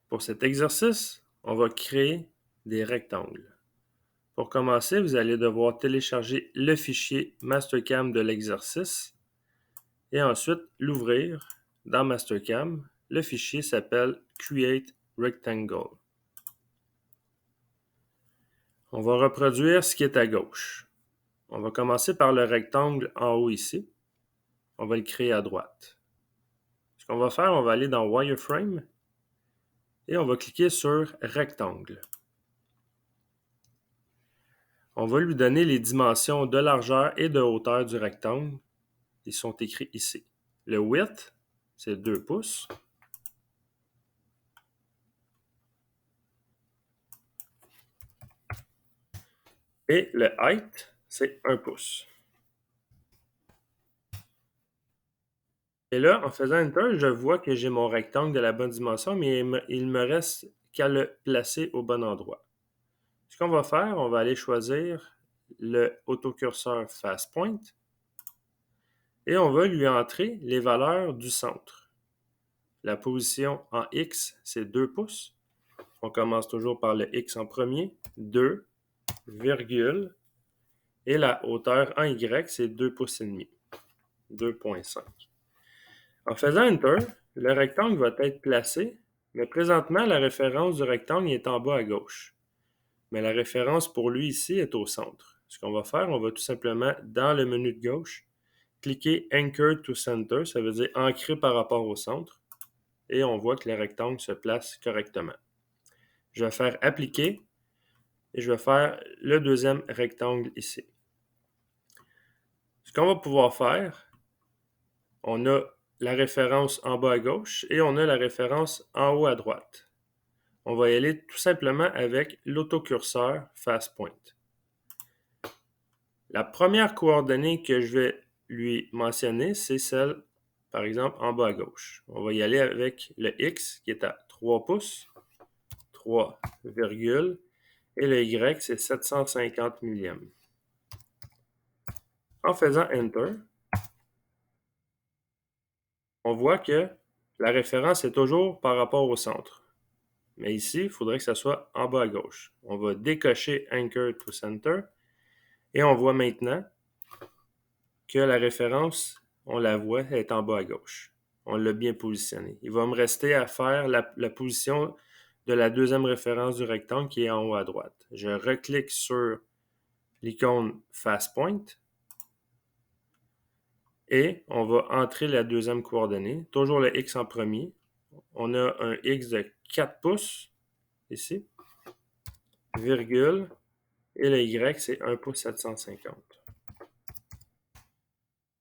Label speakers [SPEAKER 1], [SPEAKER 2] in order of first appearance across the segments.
[SPEAKER 1] Pour cet exercice, on va créer des rectangles. Pour commencer, vous allez devoir télécharger le fichier Mastercam de l'exercice et ensuite l'ouvrir dans Mastercam. Le fichier s'appelle Create Rectangle. On va reproduire ce qui est à gauche. On va commencer par le rectangle en haut ici. On va le créer à droite. Ce qu'on va faire, on va aller dans Wireframe et on va cliquer sur Rectangle. On va lui donner les dimensions de largeur et de hauteur du rectangle. Ils sont écrits ici. Le width, c'est 2 pouces. Et le height, c'est 1 pouce. Et là, en faisant Enter, je vois que j'ai mon rectangle de la bonne dimension, mais il me reste qu'à le placer au bon endroit. Ce qu'on va faire, on va aller choisir le autocurseur Fast Point et on va lui entrer les valeurs du centre. La position en X, c'est 2 pouces. On commence toujours par le X en premier, 2, virgule, et la hauteur en Y, c'est 2 pouces et demi, 2,5. En faisant Enter, le rectangle va être placé, mais présentement, la référence du rectangle est en bas à gauche. Mais la référence pour lui ici est au centre. Ce qu'on va faire, on va tout simplement, dans le menu de gauche, cliquer Anchor to Center, ça veut dire ancrer par rapport au centre, et on voit que le rectangle se place correctement. Je vais faire Appliquer, et je vais faire le deuxième rectangle ici. Ce qu'on va pouvoir faire, on a la référence en bas à gauche et on a la référence en haut à droite. On va y aller tout simplement avec l'autocurseur Fast Point. La première coordonnée que je vais lui mentionner, c'est celle, par exemple, en bas à gauche. On va y aller avec le X qui est à 3 pouces, 3, et le Y, c'est 750 millièmes. En faisant Enter, on voit que la référence est toujours par rapport au centre. Mais ici, il faudrait que ça soit en bas à gauche. On va décocher Anchor to Center et on voit maintenant que la référence, on la voit, est en bas à gauche. On l'a bien positionné. Il va me rester à faire la position de la deuxième référence du rectangle qui est en haut à droite. Je reclique sur l'icône Fast Point et on va entrer la deuxième coordonnée, toujours le X en premier. On a un X de 4 pouces ici, virgule, et le Y, c'est 1 pouce 750.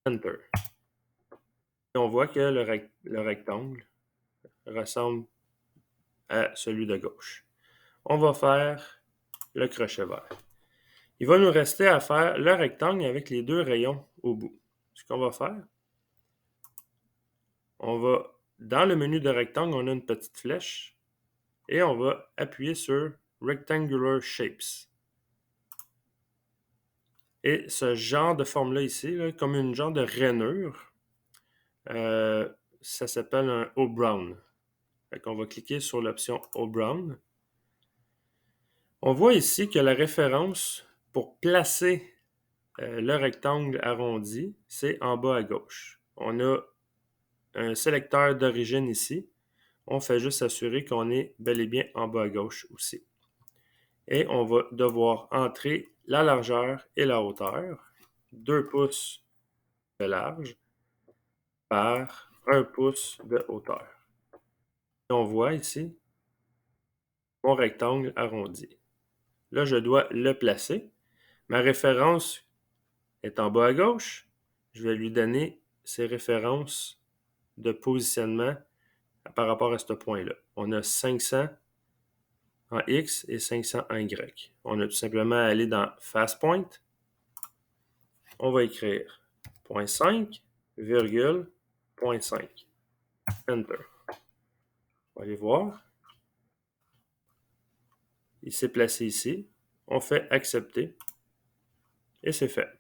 [SPEAKER 1] Enter. Et on voit que le rectangle ressemble à celui de gauche. On va faire le crochet vert. Il va nous rester à faire le rectangle avec les deux rayons au bout. Ce qu'on va faire, on va, dans le menu de rectangle, on a une petite flèche et on va appuyer sur Rectangular Shapes. Et ce genre de forme-là ici, là, comme une genre de rainure, ça s'appelle un O-Brown. On va cliquer sur l'option O-Brown. On voit ici que la référence pour placer le rectangle arrondi, c'est en bas à gauche. On a un sélecteur d'origine ici. On fait juste s'assurer qu'on est bel et bien en bas à gauche aussi. Et on va devoir entrer la largeur et la hauteur, 2 pouces de large par 1 pouce de hauteur. Et on voit ici mon rectangle arrondi. Là, je dois le placer. Ma référence est en bas à gauche. Je vais lui donner ses références de positionnement par rapport à ce point-là. On a 500 en X et 500 en Y. On a tout simplement à aller dans Fast Point. On va écrire 0.5, virgule, 0.5. Enter. On va aller voir. Il s'est placé ici. On fait accepter. Et c'est fait.